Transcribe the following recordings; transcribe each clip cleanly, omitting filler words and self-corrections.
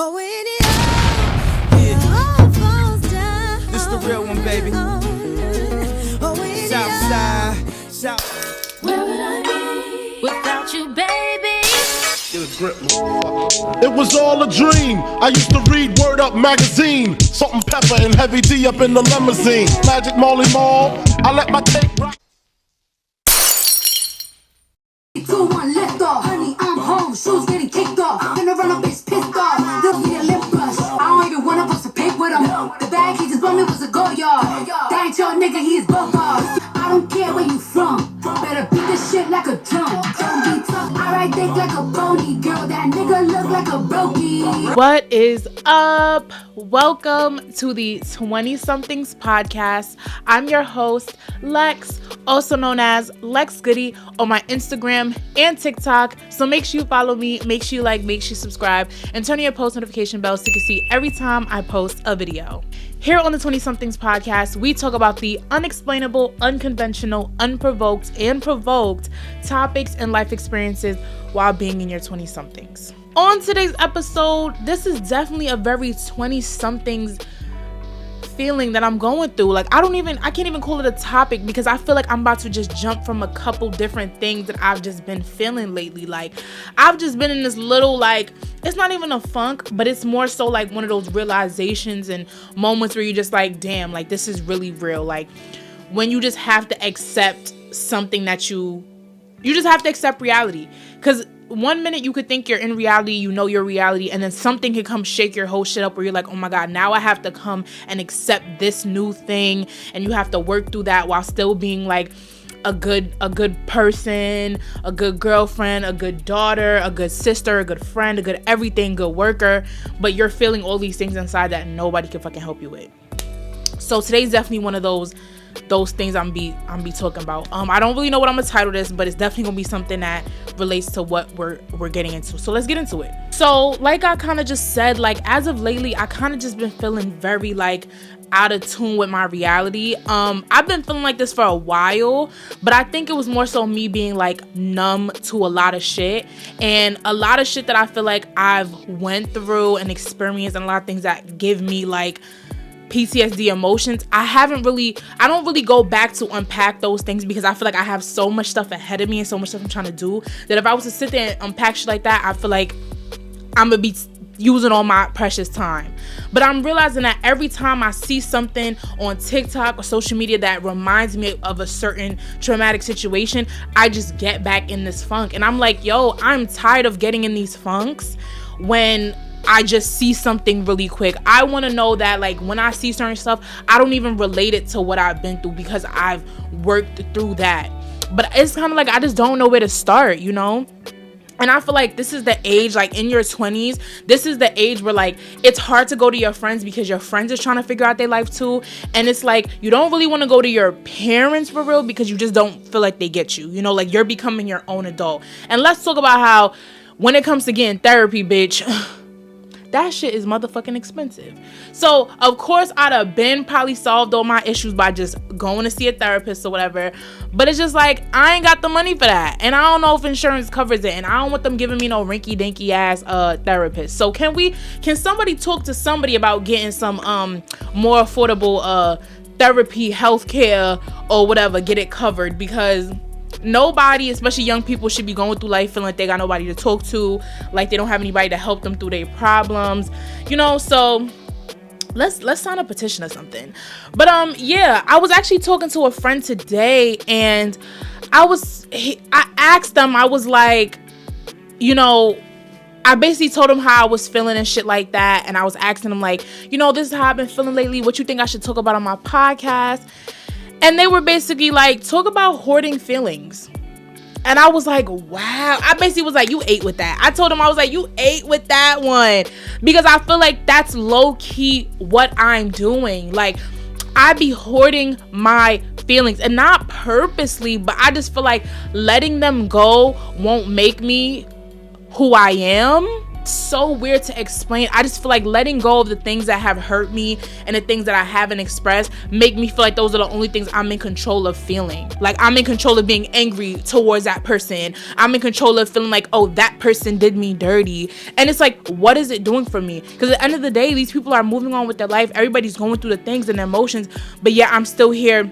Oh, when it all falls down. This the real one, baby. Oh, when Southside, South. Where would I be without you, baby? It was all a dream. I used to read Word Up magazine. Salt and pepper and heavy D up in the limousine. Magic Molly Mall. I let my tape rock. 2, 1, lift off. Honey, I'm home. Shoes getting kicked off. Gonna run up, bitch, pissed off. They'll be a lip brush. I don't even wanna bust a pic with him. The bag he just bought me was a go yard. That ain't your nigga, he is both off. I don't care where you from. Better beat this shit like a drum. Don't be tough. I ride dick like a bony girl. That nigga look like a brokey. What is up? Welcome to the 20-somethings podcast. I'm your host, Lex, also known as Lex Goody on my Instagram and TikTok. So make sure you follow me, make sure you like, make sure you subscribe, and turn on your post notification bell so you can see every time I post a video. Here on the 20-somethings podcast, we talk about the unexplainable, unconventional, unprovoked, and provoked topics and life experiences while being in your 20-somethings. On today's episode, this is definitely a very 20-somethings feeling that I'm going through. I can't even call it a topic because I feel like I'm about to just jump from a couple different things that I've just been feeling lately. I've just been in this little, it's not even a funk, but it's more so like one of those realizations and moments where you're just like, damn, this is really real. When you just have to accept something that you just have to accept reality. Because one minute you could think you're in reality, you know your reality, and then something could come shake your whole shit up where you're like, oh my God, now I have to come and accept this new thing, and you have to work through that while still being a good person, a good girlfriend, a good daughter, a good sister, a good friend, a good everything, good worker, but you're feeling all these things inside that nobody can fucking help you with. So today's definitely one of those things I'm be talking about. I don't really know what I'm gonna title this, but it's definitely gonna be something that relates to what we're getting into. So let's get into it. So like I kind of just said, as of lately, I kind of just been feeling very out of tune with my reality. I've been feeling like this for a while, but I think it was more so me being numb to a lot of shit, and a lot of shit that I feel like I've went through and experienced, and a lot of things that give me PTSD emotions. I don't really go back to unpack those things because I feel like I have so much stuff ahead of me and so much stuff I'm trying to do that if I was to sit there and unpack shit like that, I feel like I'm gonna be using all my precious time. But I'm realizing that every time I see something on TikTok or social media that reminds me of a certain traumatic situation, I just get back in this funk. And I'm like, yo, I'm tired of getting in these funks when I just see something really quick. I want to know that when I see certain stuff, I don't even relate it to what I've been through because I've worked through that. But it's kind of I just don't know where to start, And I feel like this is the age, in your 20s, this is the age where it's hard to go to your friends because your friends are trying to figure out their life too. And it's you don't really want to go to your parents for real because you just don't feel like they get you, you're becoming your own adult. And let's talk about how when it comes to getting therapy, bitch, that shit is motherfucking expensive. So, of course, I'd have been probably solved all my issues by just going to see a therapist or whatever. But it's just I ain't got the money for that. And I don't know if insurance covers it. And I don't want them giving me no rinky-dinky ass therapist. So can somebody talk to somebody about getting some more affordable therapy, healthcare, or whatever, get it covered? Because nobody, especially young people, should be going through life feeling like they got nobody to talk to, like they don't have anybody to help them through their problems, So let's sign a petition or something. But I was actually talking to a friend today, and I asked them, I was like, I basically told him how I was feeling and shit like that, and I was asking him this is how I've been feeling lately, what you think I should talk about on my podcast? And they were basically talk about hoarding feelings. And I was like, wow. I basically was like, you ate with that. I told him, I was like, you ate with that one. Because I feel like that's low-key what I'm doing. I be hoarding my feelings. And not purposely, but I just feel like letting them go won't make me who I am. so weird to explain. I just feel like letting go of the things that have hurt me and the things that I haven't expressed make me feel like those are the only things I'm in control of feeling. Like I'm in control of being angry towards that person. I'm in control of feeling like, oh, that person did me dirty. And it's like, what is it doing for me? Because at the end of the day, these people are moving on with their life. Everybody's going through the things and their emotions, but yeah, I'm still here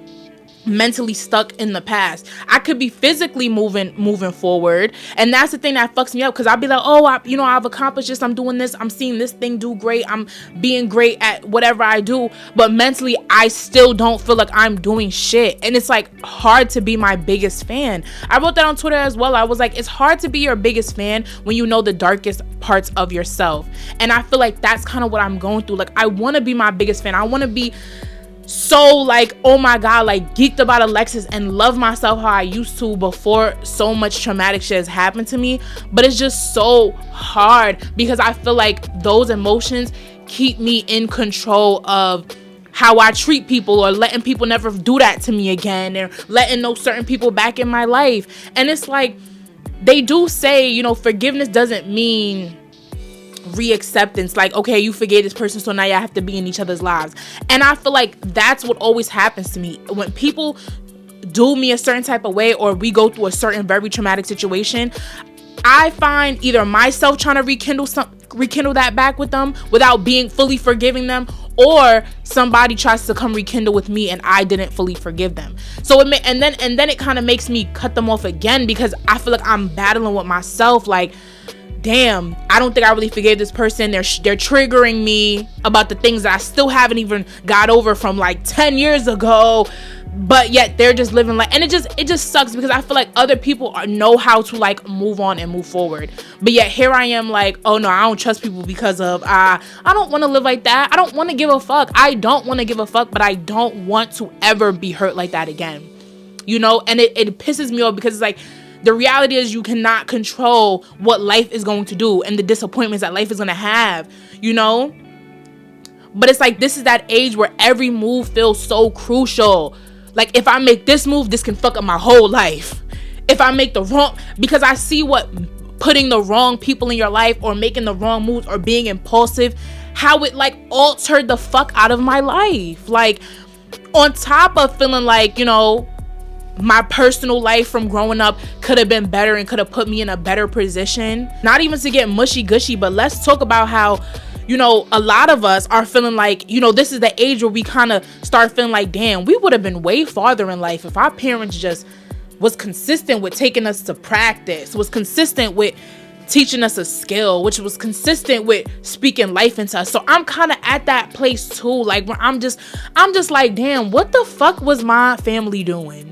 mentally stuck in the past. I could be physically moving forward, and that's the thing that fucks me up, because I'll be like, oh, I've accomplished this, I'm doing this, I'm seeing this thing do great, I'm being great at whatever I do, but mentally I still don't feel like I'm doing shit. And it's like hard to be my biggest fan. I wrote that on Twitter as well. I was like, it's hard to be your biggest fan when you know the darkest parts of yourself. And I feel like that's kind of what I'm going through. Like, I want to be my biggest fan. I want to be so like, oh my god, like geeked about Alexis and love myself how I used to before so much traumatic shit has happened to me. But it's just so hard because I feel like those emotions keep me in control of how I treat people, or letting people never do that to me again, or letting those certain people back in my life. And it's like, they do say, you know, forgiveness doesn't mean reacceptance. Like, okay, you forgave this person, so now y'all have to be in each other's lives. And I feel like that's what always happens to me when people do me a certain type of way, or we go through a certain very traumatic situation. I find either myself trying to rekindle that back with them without being fully forgiving them, or somebody tries to come rekindle with me and I didn't fully forgive them. So and then it kind of makes me cut them off again, because I feel like I'm battling with myself. Like, damn, I don't think I really forgave this person. They're triggering me about the things that I still haven't even got over from like 10 years ago, but yet they're just living like, and it just sucks, because I feel like other people know how to like move on and move forward, but yet here I am like, oh no, I don't trust people because of I don't want to live like that. I don't want to give a fuck. I don't want to give a fuck, but I don't want to ever be hurt like that again, you know. And it pisses me off, because it's like, the reality is you cannot control what life is going to do and the disappointments that life is going to have, you know? But it's like, this is that age where every move feels so crucial. Like, if I make this move, this can fuck up my whole life. If I make the wrong, because I see what putting the wrong people in your life, or making the wrong moves, or being impulsive, how it like altered the fuck out of my life. Like, on top of feeling like, you know, my personal life from growing up could have been better and could have put me in a better position. Not even to get mushy gushy, but let's talk about how, you know, a lot of us are feeling like, you know, this is the age where we kind of start feeling like, damn, we would have been way farther in life if our parents just was consistent with taking us to practice, was consistent with teaching us a skill, which was consistent with speaking life into us. So I'm kind of at that place too, like, where I'm just like, damn, what the fuck was my family doing?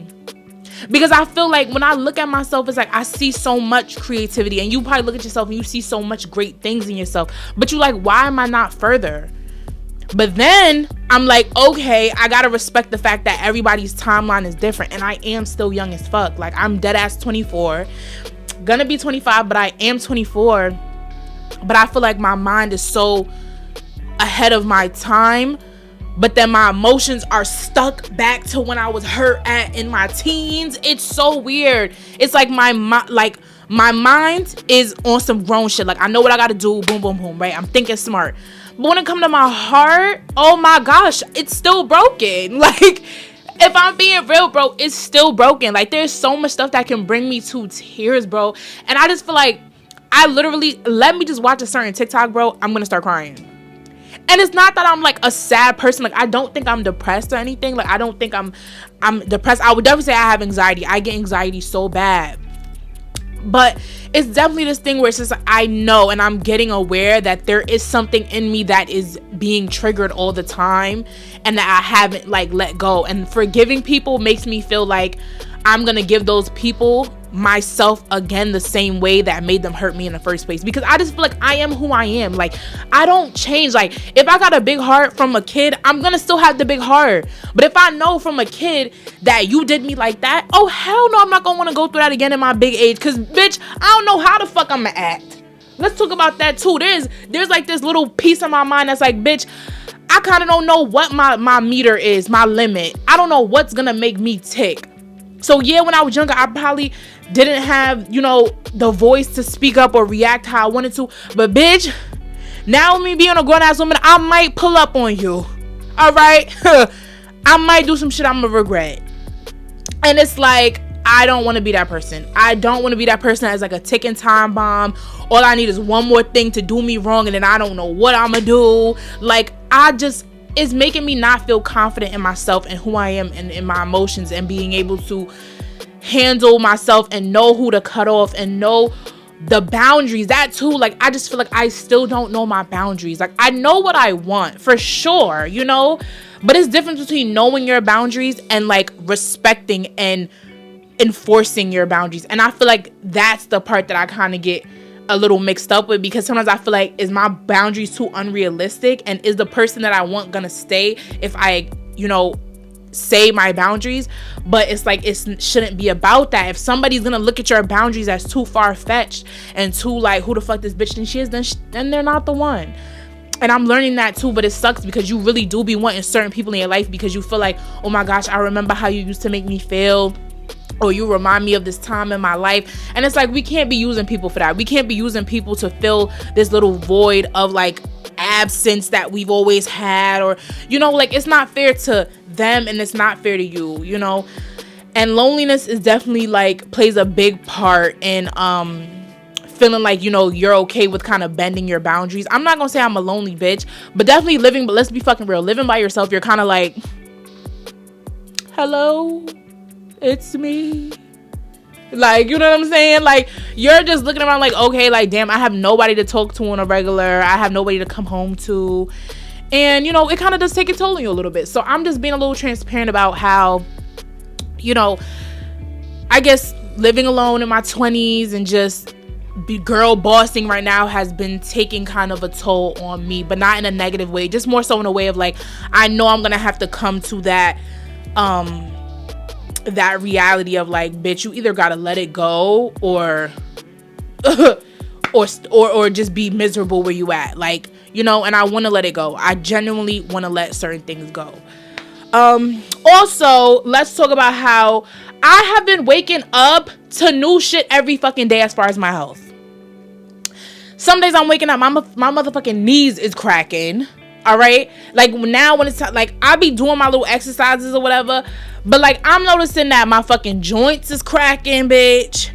Because I feel like when I look at myself, it's like I see so much creativity, and you probably look at yourself and you see so much great things in yourself, but you're like, why am I not further? But then I'm like, okay, I gotta respect the fact that everybody's timeline is different, and I am still young as fuck. Like, I'm dead ass 24, gonna be 25, but I am 24. But I feel like my mind is so ahead of my time, but then my emotions are stuck back to when I was hurt at in my teens. It's so weird. It's like my mind is on some grown shit. Like, I know what I gotta do, boom, boom, boom, right? I'm thinking smart. But when it comes to my heart, oh my gosh, it's still broken. Like, if I'm being real, bro, it's still broken. Like, there's so much stuff that can bring me to tears, bro. And I just feel like I literally, let me just watch a certain TikTok, bro, I'm gonna start crying. And it's not that I'm like a sad person. Like, I don't think I'm depressed or anything. Like, I don't think I'm depressed. I would definitely say I have anxiety. I get anxiety so bad. But it's definitely this thing where it's just like, I know, and I'm getting aware that there is something in me that is being triggered all the time, and that I haven't like let go. And forgiving people makes me feel like I'm gonna give those people myself again the same way that made them hurt me in the first place, because I just feel like I am who I am. Like, I don't change. Like, if I got a big heart from a kid, I'm gonna still have the big heart. But if I know from a kid that you did me like that, oh hell no, I'm not gonna want to go through that again in my big age, because bitch, I don't know how the fuck I'm gonna act. Let's talk about that too. There's like this little piece of my mind that's like, bitch, I kind of don't know what my meter is, my limit. I don't know what's gonna make me tick. So yeah, when I was younger, I probably didn't have, you know, the voice to speak up or react how I wanted to. But bitch, now me being a grown-ass woman, I might pull up on you. All right? I might do some shit I'm gonna regret. And it's like, I don't want to be that person. I don't want to be that person that's like a ticking time bomb. All I need is one more thing to do me wrong, and then I don't know what I'm gonna do. Like, it's making me not feel confident in myself and who I am and in my emotions, and being able to handle myself and know who to cut off and know the boundaries. That too, like, I just feel like I still don't know my boundaries. Like, I know what I want for sure, you know, but it's different between knowing your boundaries and like respecting and enforcing your boundaries. And I feel like that's the part that I kind of get a little mixed up with, because sometimes I feel like, is my boundaries too unrealistic, and is the person that I want gonna stay if I, you know, say my boundaries? But it's like, it shouldn't be about that. If somebody's gonna look at your boundaries as too far-fetched and too like, who the fuck this bitch thinks she is, then they're not the one. And I'm learning that too, but it sucks because you really do be wanting certain people in your life because you feel like, oh my gosh, I remember how you used to make me feel, or you remind me of this time in my life. And it's like, we can't be using people for that. We can't be using people to fill this little void of like absence that we've always had, or, you know, like, it's not fair to them and it's not fair to you, you know. And loneliness is definitely like plays a big part in feeling like, you know, you're okay with kind of bending your boundaries. I'm not gonna say I'm a lonely bitch, but definitely but let's be fucking real, living by yourself, you're kind of like, hello, it's me. Like, you know what I'm saying? Like, you're just looking around like, okay, like, damn, I have nobody to talk to on a regular. I have nobody to come home to. And, you know, it kind of does take a toll on you a little bit. So I'm just being a little transparent about how, you know, I guess living alone in my 20s and just girl bossing right now has been taking kind of a toll on me, but not in a negative way. Just more so in a way of like, I know I'm going to have to come to that reality of like, bitch, you either gotta let it go or or just be miserable where you at, like, you know. And I want to let it go. I genuinely want to let certain things go. Also, let's talk about how I have been waking up to new shit every fucking day as far as my health. Some days I'm waking up, my motherfucking knees is cracking. All right, like now when it's like, I be doing my little exercises or whatever, but like, I'm noticing that my fucking joints is cracking, bitch.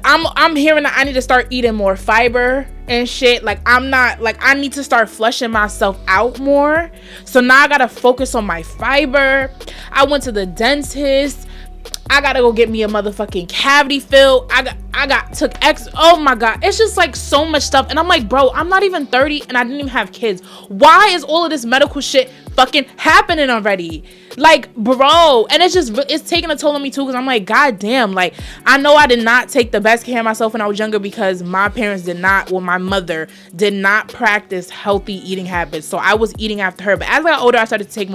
I'm hearing that I need to start eating more fiber and shit. Like, I'm not, like, I need to start flushing myself out more. So now I gotta focus on my fiber. I went to the dentist. I gotta go get me a motherfucking cavity fill. Oh my god, it's just like so much stuff. And I'm like, bro, I'm not even 30 and I didn't even have kids. Why is all of this medical shit fucking happening already? Like, bro. And it's taking a toll on me too, because I'm like, god damn, like, I know I did not take the best care of myself when I was younger, because my mother did not practice healthy eating habits. So I was eating after her. But as I got older, I started to take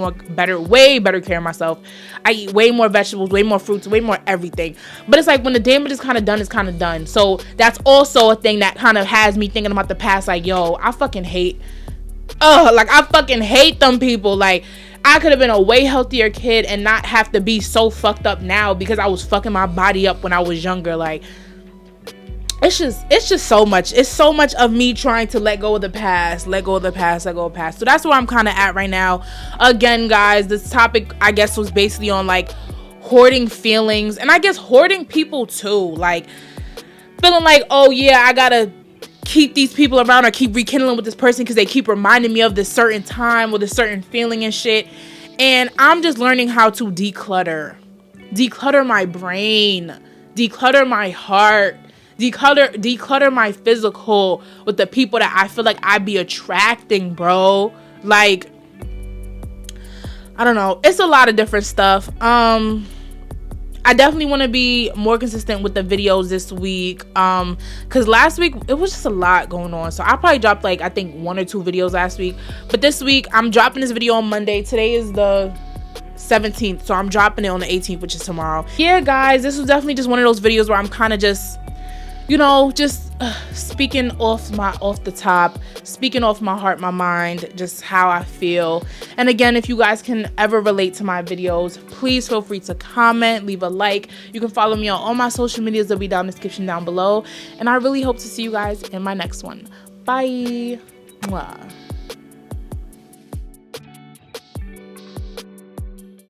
way better care of myself. I eat way more vegetables, way more fruits, way more everything. But it's like, when the damage is kind of done, it's kind of done. So that's also a thing that kind of has me thinking about the past. Like, yo, I fucking hate them people. Like, I could have been a way healthier kid and not have to be so fucked up now because I was fucking my body up when I was younger. Like, it's just so much. It's so much of me trying to let go of the past. So that's where I'm kind of at right now. Again, guys, this topic, I guess, was basically on like hoarding feelings, and I guess hoarding people too. Like, feeling like, oh yeah, I gotta keep these people around or keep rekindling with this person because they keep reminding me of this certain time with a certain feeling and shit. And I'm just learning how to declutter my brain, declutter my heart, declutter my physical with the people that I feel like I be attracting, bro. Like, I don't know, it's a lot of different stuff. I definitely want to be more consistent with the videos this week, because last week it was just a lot going on. So I probably dropped like, I think 1 or 2 videos last week, but this week I'm dropping this video on Monday. Today is the 17th, so I'm dropping it on the 18th, which is tomorrow. Yeah, guys, this was definitely just one of those videos where I'm kind of just, just speaking off the top, speaking off my heart, my mind, just how I feel. And again, if you guys can ever relate to my videos, please feel free to comment, leave a like. You can follow me on all my social medias. They'll be down in the description down below. And I really hope to see you guys in my next one. Bye. Mwah.